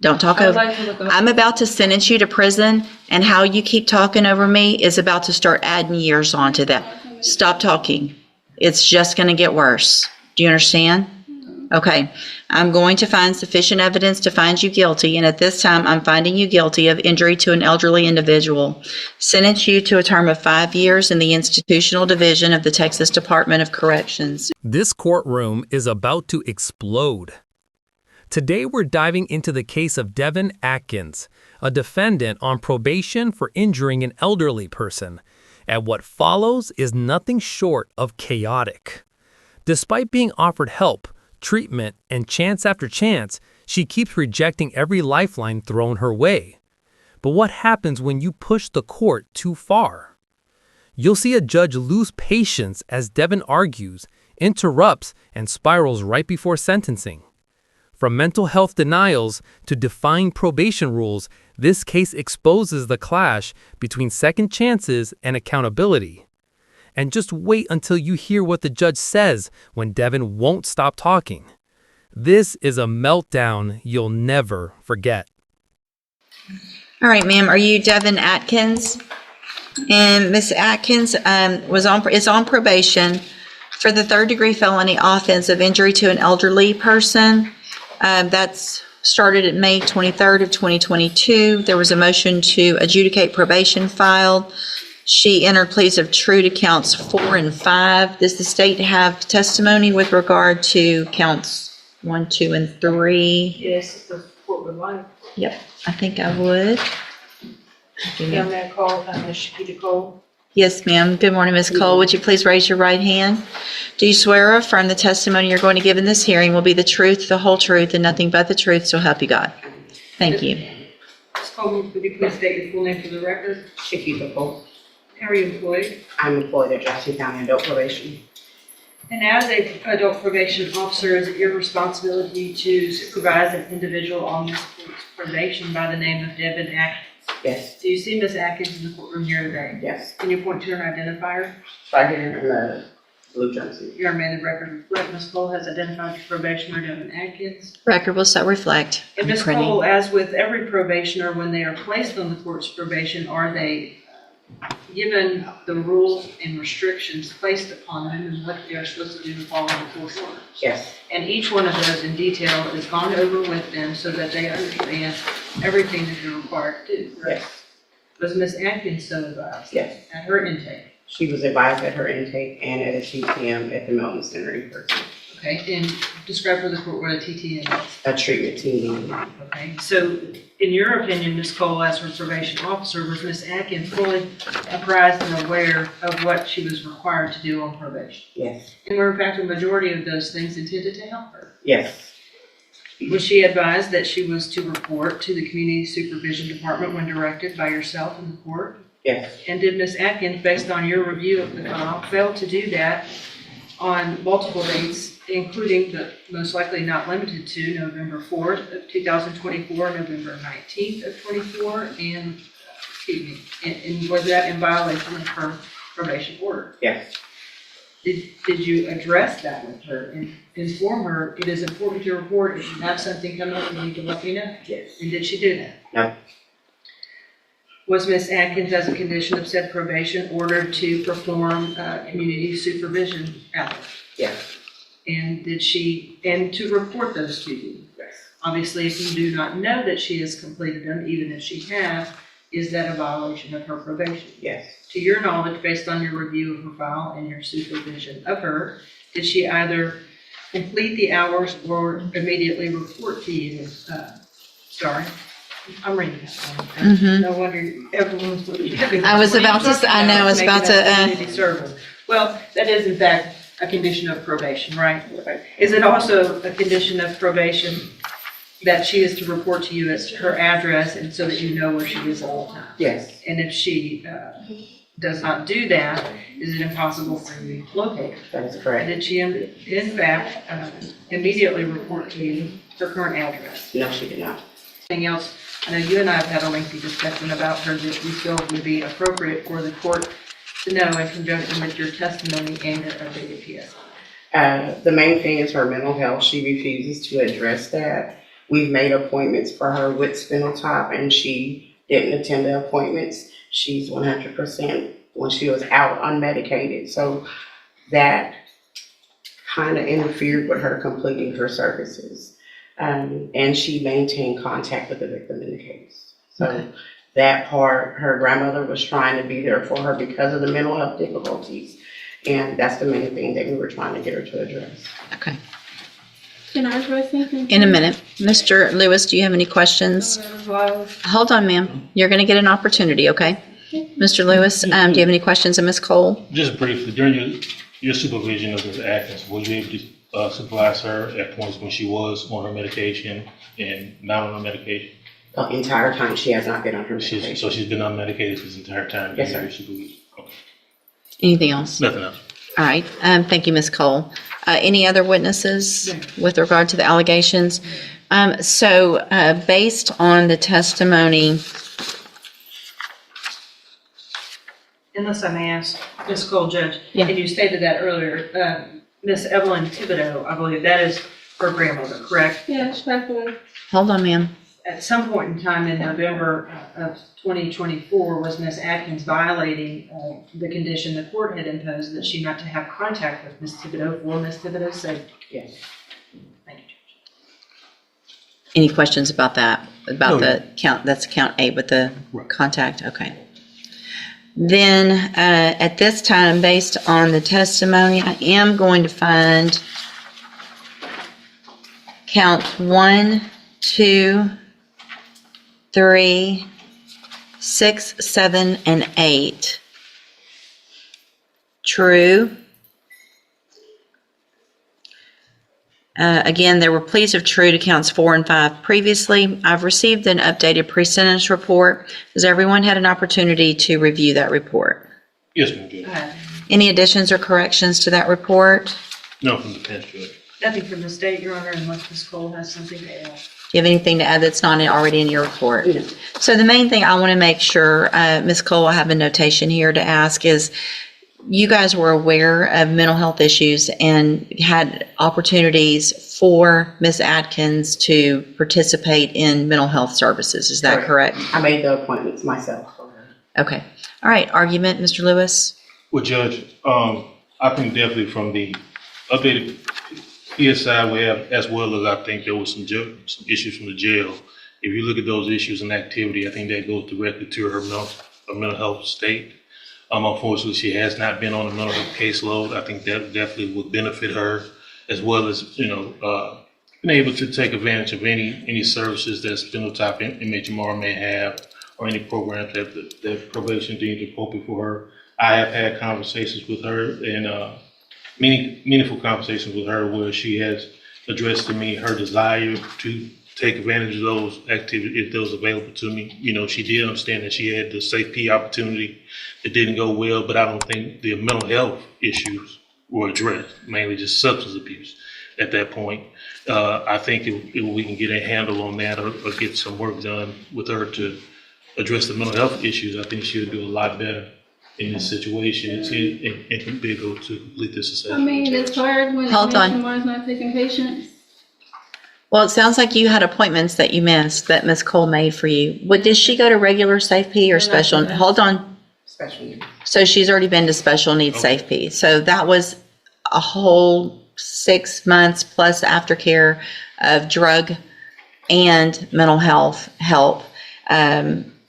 Don't talk over. I'm about to sentence you to prison, and how you keep talking over me is about to start adding years onto that. Stop talking. It's just going to get worse. Do you understand? Okay. I'm going to find sufficient evidence to find you guilty, and at this time, I'm finding you guilty of injury to an elderly individual. Sentence you to a term of 5 years in the Institutional Division of the Texas Department of Corrections. This courtroom is about to explode. Today, we're diving into the case of Devon Atkins, a defendant on probation for injuring an elderly person, and what follows is nothing short of chaotic. Despite being offered help, treatment, and chance after chance, she keeps rejecting every lifeline thrown her way. But what happens when you push the court too far? You'll see a judge lose patience as Devon argues, interrupts, and spirals right before sentencing. From mental health denials to defying probation rules, this case exposes the clash between second chances and accountability. And just wait until you hear what the judge says when Devon won't stop talking. This is a meltdown you'll never forget. All right, ma'am, are you Devon Atkins? And Miss Atkins is on probation for the third-degree felony offense of injury to an elderly person. That's started at May 23rd of 2022. There was a motion to adjudicate probation filed. She entered pleas of true to counts 4 and 5. Does the state have testimony with regard to counts 1, 2, and 3? Yes, if the court would like. Yep, I think I would. Young man Cole, Ms. Shakita Cole. Yes, ma'am. Good morning, Ms. Cole. Would you please raise your right hand? Do you swear or affirm the testimony you're going to give in this hearing will be the truth, the whole truth, and nothing but the truth, so help you God? Thank you. Ms. Cole, would you please state your full name for the record? Shakita Cole. How are you employed? I'm employed at Jackson County Adult Probation. And as an adult probation officer, is it your responsibility to supervise an individual on this court's probation by the name of Devon Atkins? Yes. Do you see Ms. Atkins in the courtroom here today? Yes. Can you point to her and identify her? Right here in the blue jumpsuit. Your amended record reflect Ms. Cole has identified your probationer, Devon Atkins. Record will so reflect. And Ms. Printing. Cole, as with every probationer, when they are placed on the court's probation, are they given the rules and restrictions placed upon them and what they are supposed to do to follow the court order? Yes. And each one of those in detail is gone over with them so that they understand everything that they're required to do, correct? Yes. Was Ms. Atkins so advised? Yes. At her intake? She was advised at her intake and at a TTM at the Melton Center in person. Okay, and describe for the court what a TTM is. A treatment team meeting. Okay, so in your opinion, Ms. Cole, as her probation officer, was Ms. Atkins fully apprised and aware of what she was required to do on probation? Yes. And were in fact a majority of those things intended to help her? Yes. Was she advised that she was to report to the Community Supervision Department when directed by yourself in the court? Yes. And did Ms. Atkins, based on your review of the file, fail to do that on multiple dates, including but most likely not limited to November 4th of 2024, November 19th of 24, and, and was that in violation of her probation order? Yes. Did you address that with her and inform her, it is important to report, if you have something come up, you need to let me know? Yes. And did she do that? No. Was Ms. Atkins, as a condition of said probation, ordered to perform community supervision hours? Yes. And and to report those to you? Yes. Obviously, if you do not know that she has completed them, even if she has, is that a violation of her probation? Yes. To your knowledge, based on your review of her file and your supervision of her, did she either complete the hours or immediately report to you? Sorry, I'm reading that. Mhm. No wonder everyone's looking at me. I was about to say- I know, I was about to, Community service. Well, that is in fact a condition of probation, right? Is it also a condition of probation that she is to report to you as her address and so that you know where she is at all times? Yes. And if she does not do that, is it impossible for you to locate her? That is correct. Did she in fact immediately report to you her current address? No, she did not. Anything else? I know you and I have had a lengthy discussion about her that you feel would be appropriate for the court to know in conjunction with your testimony and your updated PSI. The main thing is her mental health. She refuses to address that. We've made appointments for her with spinal tap, and she didn't attend the appointments. She's 100% when she was out unmedicated. So that kind of interfered with her completing her services. And she maintained contact with the victim in the case. So Okay. that part, her grandmother was trying to be there for her because of the mental health difficulties. And that's the main thing that we were trying to get her to address. Okay. Can I address anything? In a minute. Mr. Lewis, do you have any questions? Hold on, ma'am. You're going to get an opportunity, okay? Mr. Lewis, do you have any questions of Ms. Cole? Just briefly, during your supervision of Ms. Atkins, were you able to supervise her at points when she was on her medication and not on her medication? The entire time she has not been on her medication. So she's been unmedicated this entire time? Yes, sir. Your supervision? Okay. Anything else? Nothing else. All right. Thank you, Ms. Cole. Any other witnesses with regard to the allegations? Based on the testimony, Unless I may ask, Ms. Cole, Judge, Yeah. and you stated that earlier, Ms. Evelyn Thibodeau, I believe that is her grandmother, correct? Yeah, respectfully. hold on, ma'am. At some point in time in November of 2024, was Ms. Atkins violating the condition the court had imposed that she not to have contact with Ms. Thibodeau for Ms. Thibodeau's safety? Yes. Thank you, Judge. Any questions about that? About No. the count, that's count 8 with the Right. contact? Okay. Then, at this time, based on the testimony, I am going to find count 1, 2, 3, 6, 7, and 8 true. Again, there were pleas of true to counts 4 and 5 previously. I've received an updated pre-sentence report. Has everyone had an opportunity to review that report? Yes, ma'am, Judge. Any additions or corrections to that report? No, from the defense, Judge. Nothing from the state, Your Honor, unless Ms. Cole has something to add. Do you have anything to add that's not already in your report? No. So the main thing I want to make sure, Ms. Cole, I have a notation here to ask is, you guys were aware of mental health issues and had opportunities for Ms. Atkins to participate in mental health services. Is that correct? I made the appointments myself for her. Okay. All right. Argument, Mr. Lewis? Well, Judge, I think definitely from the updated PSI we have, as well as I think there was some issues from the jail. If you look at those issues and activity, I think that goes directly to her mental health state. Unfortunately, she has not been on a mental health caseload. I think that definitely would benefit her, as well as, being able to take advantage of any services that spinal tap inmate Jamar may have, or any programs that probation deems appropriate for her. I have had conversations with her, and many meaningful conversations with her, where she has addressed to me her desire to take advantage of those activities if those available to me. She did understand that she had the Safe P opportunity that didn't go well, but I don't think the mental health issues were addressed, mainly just substance abuse at that point. I think if we can get a handle on that, or get some work done with her to address the mental health issues, I think she'll do a lot better in this situation and can be able to complete this I assessment. mean, it's hard when Hold on. someone's not taking patients. Well, it sounds like you had appointments that you missed that Ms. Cole made for you. Did she go to regular Safe P or special? Hold on. Special needs. So she's already been to special needs Okay. Safe P. So that was a whole 6 months plus aftercare of drug and mental health help.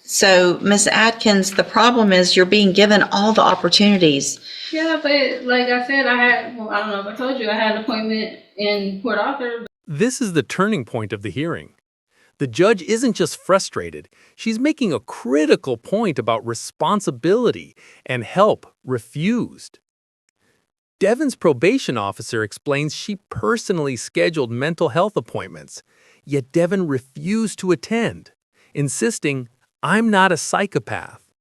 So Ms. Atkins, the problem is you're being given all the opportunities. Yeah, but like I said, I don't know if I told you, I had an appointment in Port Arthur. This is the turning point of the hearing. The judge isn't just frustrated, she's making a critical point about responsibility and help refused. Devon's probation officer explains she personally scheduled mental health appointments, yet Devon refused to attend, insisting, "I'm not a psychopath."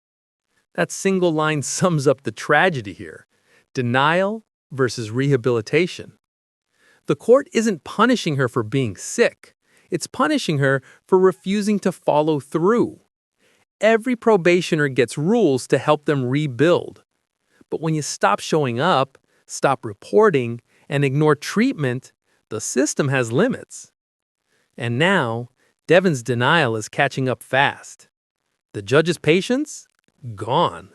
That single line sums up the tragedy here: denial versus rehabilitation. The court isn't punishing her for being sick. It's punishing her for refusing to follow through. Every probationer gets rules to help them rebuild. But when you stop showing up, stop reporting, and ignore treatment, the system has limits. And now, Devon's denial is catching up fast. The judge's patience? Gone.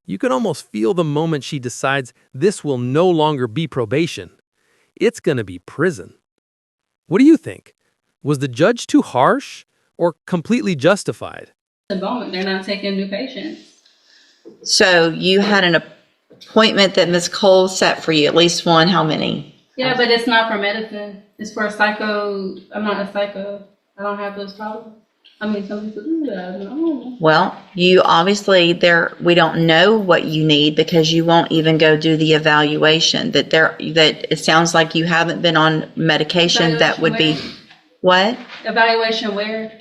You can almost feel the moment she decides this will no longer be probation. It's going to be prison. What do you think? Was the judge too harsh or completely justified? At the moment, they're not taking new patients. So you had an appointment that Ms. Cole set for you, at least one, how many? Yeah, but it's not for medicine. It's for psycho. I'm not a psycho. I don't have those problems. I mean, some people do that. I don't know. Well, you obviously we don't know what you need because you won't even go do the evaluation. That it sounds like you haven't been on medication that would be what? Evaluation where?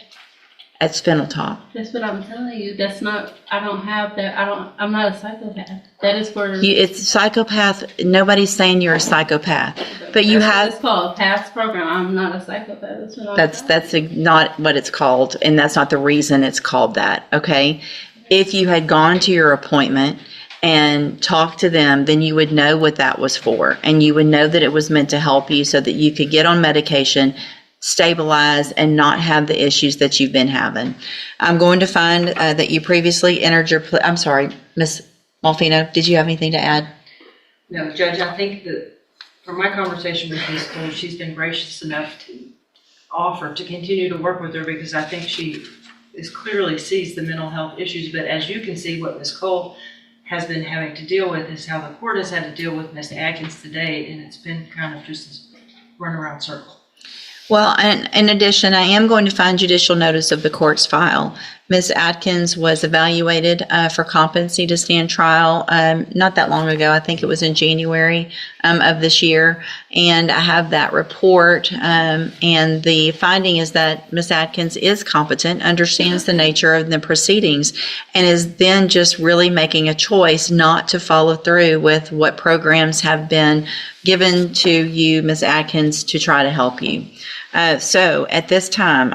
At Spinal Top. That's what I'm telling you. That's not, I don't have that. I'm not a psychopath. That is for. It's psychopath. Nobody's saying you're a psychopath, but you That's have. what it's called past program. I'm not a psychopath. That's what I'm saying. That's not what it's called, and that's not the reason it's called that. Okay, if you had gone to your appointment and talked to them, then you would know what that was for, and you would know that it was meant to help you so that you could get on medication, stabilize, and not have the issues that you've been having. I'm going to find that you previously entered your. I'm sorry, Ms. Malfino. Did you have anything to add? No, Judge, I think that from my conversation with Ms. Cole, she's been gracious enough to offer to continue to work with her because I think she clearly sees the mental health issues. But as you can see, what Ms. Cole has been having to deal with is how the court has had to deal with Ms. Atkins today, and it's been kind of just this runaround circle. Well, and in addition, I am going to find judicial notice of the court's file. Ms. Atkins was evaluated for competency to stand trial not that long ago. I think it was in January of this year. And I have that report. And the finding is that Ms. Atkins is competent, understands the nature of the proceedings, and is then just really making a choice not to follow through with what programs have been given to you, Ms. Atkins, to try to help you. So at this time,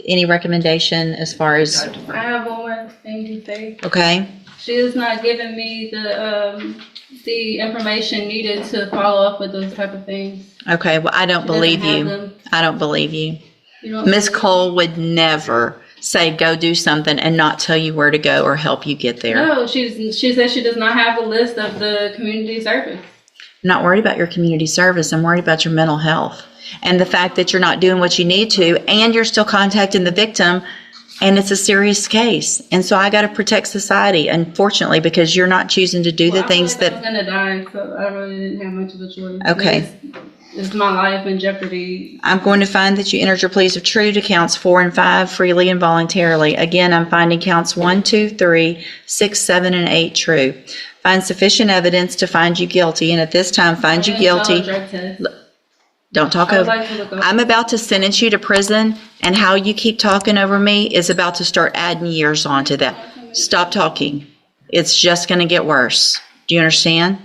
any recommendation as far as, I have one more thing to say. okay? She is not giving me the information needed to follow up with those type of things. Okay, well, I don't She believe doesn't have you. them. I don't believe you. You don't Ms. believe- Cole would never say, go do something and not tell you where to go or help you get there. No, she says she does not have a list of the community service. I'm not worried about your community service. I'm worried about your mental health. And the fact that you're not doing what you need to, and you're still contacting the victim, and it's a serious case. And so I got to protect society, unfortunately, because you're not choosing to do the things I that. was gonna die, so I really didn't have much of a choice. Okay. It's my life in jeopardy. I'm going to find that you entered your pleas of true to counts 4 and 5 freely and voluntarily. Again, I'm finding counts 1, 2, 3, 6, 7, and 8 true. Find sufficient evidence to find you guilty, and at this time, find you guilty. Drug test. Don't talk I would over. like to look up. I'm about to sentence you to prison, and how you keep talking over me is about to start adding years onto that. Stop talking. It's just going to get worse. Do you understand?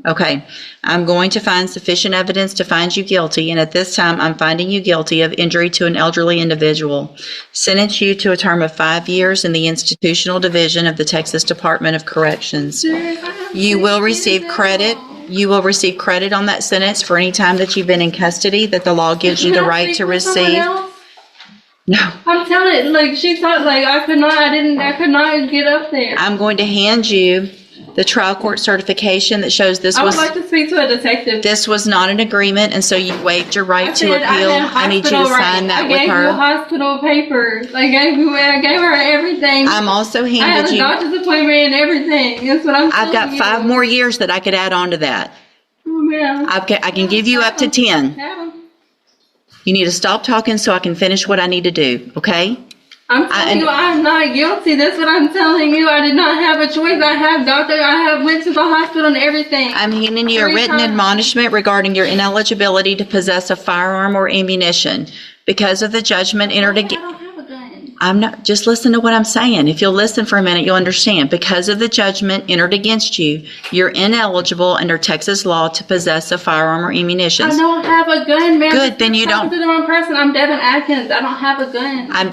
Okay. I'm going to find sufficient evidence to find you guilty, and at this time, I'm finding you guilty of injury to an elderly individual. Sentence you to a term of 5 years in the institutional division of the Texas Department of Corrections. You will receive credit. You will receive credit on that sentence for any time that you've been in custody that the law gives you the right to receive. No. I'm telling it, like she thought, like I could not get up there. I'm going to hand you the trial court certification that shows I would like to speak to a detective. this was not an agreement, and so you waived your right to said appeal. I need you to sign that with I gave you her. hospital papers. I gave her everything. I'm also I had handed a you. doctor's appointment and everything. That's what I'm I've got telling 5 you. more years that I could add on to that. Oh, yeah. I can give you up to 10. Yeah. You need to stop talking so I can finish what I need to do, okay? I'm telling you, I'm not guilty. That's what I'm telling you. I did not have a choice. I went to the hospital and everything. I'm handing you a 3 written times. admonishment regarding your ineligibility to possess a firearm or ammunition. Because of the judgment entered I against. don't have a gun. I'm not, just listen to what I'm saying. If you'll listen for a minute, you'll understand. Because of the judgment entered against you, you're ineligible under Texas law to possess a firearm or ammunition. I don't have a gun, man. Good, then you You're talking don't- to the wrong person. I'm Devon Atkins. I don't have a gun. I'm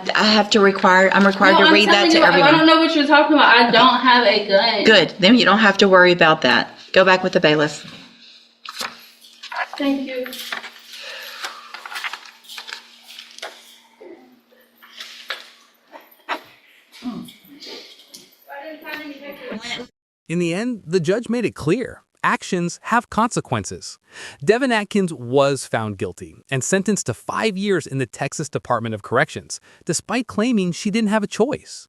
required to read that to I don't everyone. know what you're talking about. I don't have a gun. Good, then you don't have to worry about that. Go back with the bailiff. Thank you. In the end, the judge made it clear. Actions have consequences. Devon Atkins was found guilty and sentenced to 5 years in the Texas Department of Corrections, despite claiming she didn't have a choice.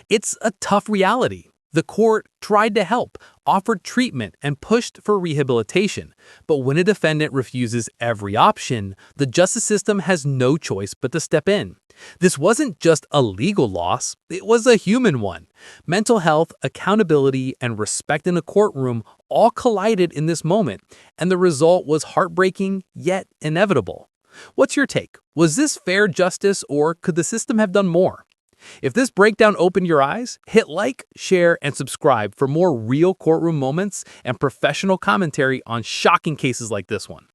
It's a tough reality. The court tried to help, offered treatment, and pushed for rehabilitation. But when a defendant refuses every option, the justice system has no choice but to step in. This wasn't just a legal loss, it was a human one. Mental health, accountability, and respect in a courtroom all collided in this moment, and the result was heartbreaking yet inevitable. What's your take? Was this fair justice, or could the system have done more? If this breakdown opened your eyes, hit like, share, and subscribe for more real courtroom moments and professional commentary on shocking cases like this one.